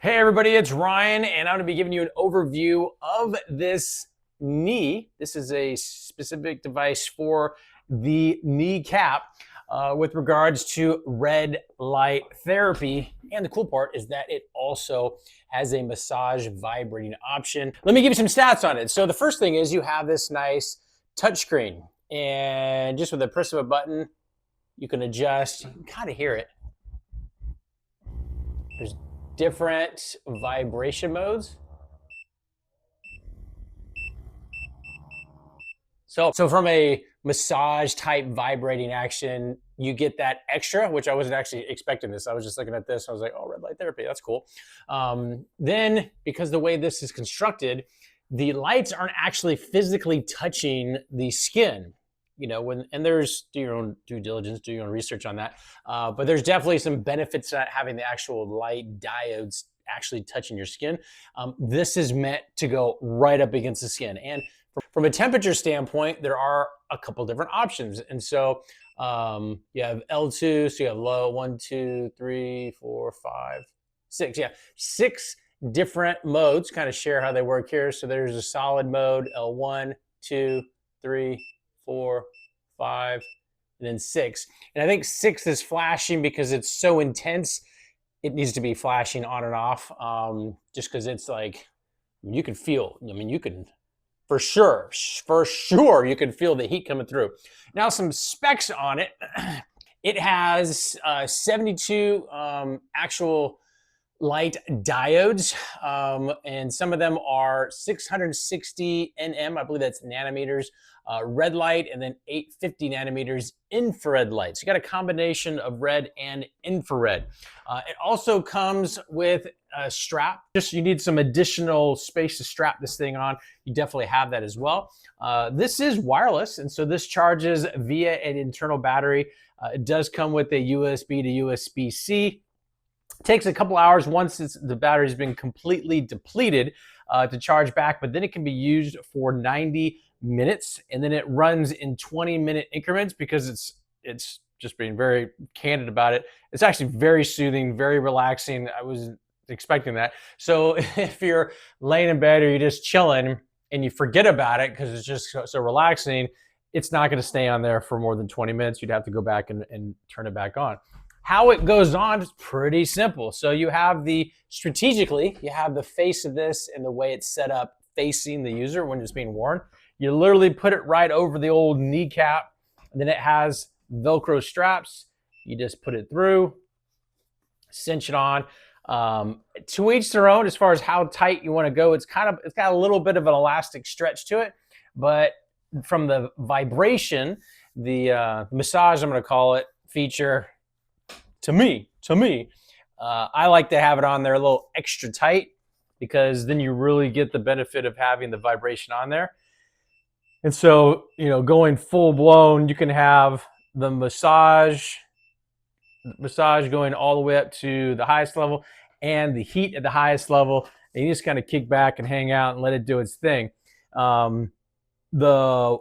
Hey everybody, it's Ryan, and I'm going to be giving you an overview of this knee. This is a specific device for the kneecap with regards to red light therapy. And the cool part is that it also has a massage vibrating option. Let me give you some stats on it. So the first thing is you have this nice touchscreen, and just with the press of a button, you can adjust. You can kind of hear it. There's different vibration modes. So from a massage type vibrating action, you get that extra, which I wasn't actually expecting this. I was just looking at this. I was like, oh, red light therapy, that's cool. Then, because the way this is constructed, the lights aren't actually physically touching the skin. You know, and there's, do your own due diligence, do your own research on that. But there's definitely some benefits to having the actual light diodes actually touching your skin. This is meant to go right up against the skin. And from a temperature standpoint, there are a couple different options. And so you have L2, so you have low, 1, 2, 3, 4, 5, 6. Yeah, 6 different modes, kind of share how they work here. So there's a solid mode, L1, 2, 3, 4, 5, and then 6. And I think 6 is flashing because it's so intense. It needs to be flashing on and off, just because it's like, you can feel, I mean, you can, for sure, you can feel the heat coming through. Now, some specs on it. It has 72 actual light diodes, and some of them are 660 nm, I believe that's nanometers, red light, and then 850 nanometers infrared light. So you got a combination of red and infrared. It also comes with a strap. Just you need some additional space to strap this thing on. You definitely have that as well. This is wireless, and so this charges via an internal battery. It does come with a USB to USB-C. Takes a couple hours once the battery's been completely depleted to charge back, but then it can be used for 90 minutes, and then it runs in 20-minute increments because it's just being very candid about it. It's actually very soothing, very relaxing. I was expecting that. So if you're laying in bed or you're just chilling and you forget about it because it's just so relaxing, it's not going to stay on there for more than 20 minutes. You'd have to go back and turn it back on. How it goes on is pretty simple. So you have strategically, you have the face of this and the way it's set up facing the user when it's being worn. You literally put it right over the old kneecap, and then it has Velcro straps. You just put it through, cinch it on. To each their own as far as how tight you want to go. It's got a little bit of an elastic stretch to it, but from the vibration, the massage, I'm going to call it, feature, to me, I like to have it on there a little extra tight because then you really get the benefit of having the vibration on there. And so, you know, going full blown, you can have the massage going all the way up to the highest level and the heat at the highest level. And you just kind of kick back and hang out and let it do its thing. The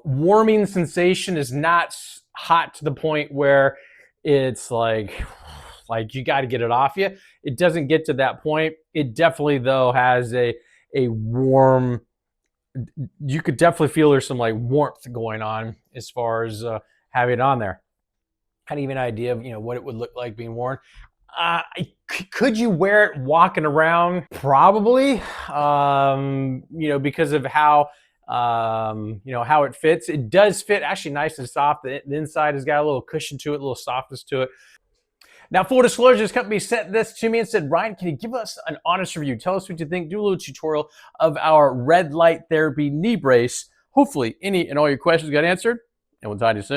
warming sensation is not hot to the point where it's like you got to get it off you. It doesn't get to that point. It definitely, though, has a warm, you could definitely feel there's some like warmth going on as far as having it on there. Kind of even an idea of, you know, what it would look like being worn. Could you wear it walking around? Probably, you know, because of how, you know, how it fits. It does fit actually nice and soft. The inside has got a little cushion to it, a little softness to it. Now, full disclosure, this company sent this to me and said, Ryan, can you give us an honest review? Tell us what you think. Do a little tutorial of our red light therapy knee brace. Hopefully, any and all your questions got answered, and we'll talk to you soon.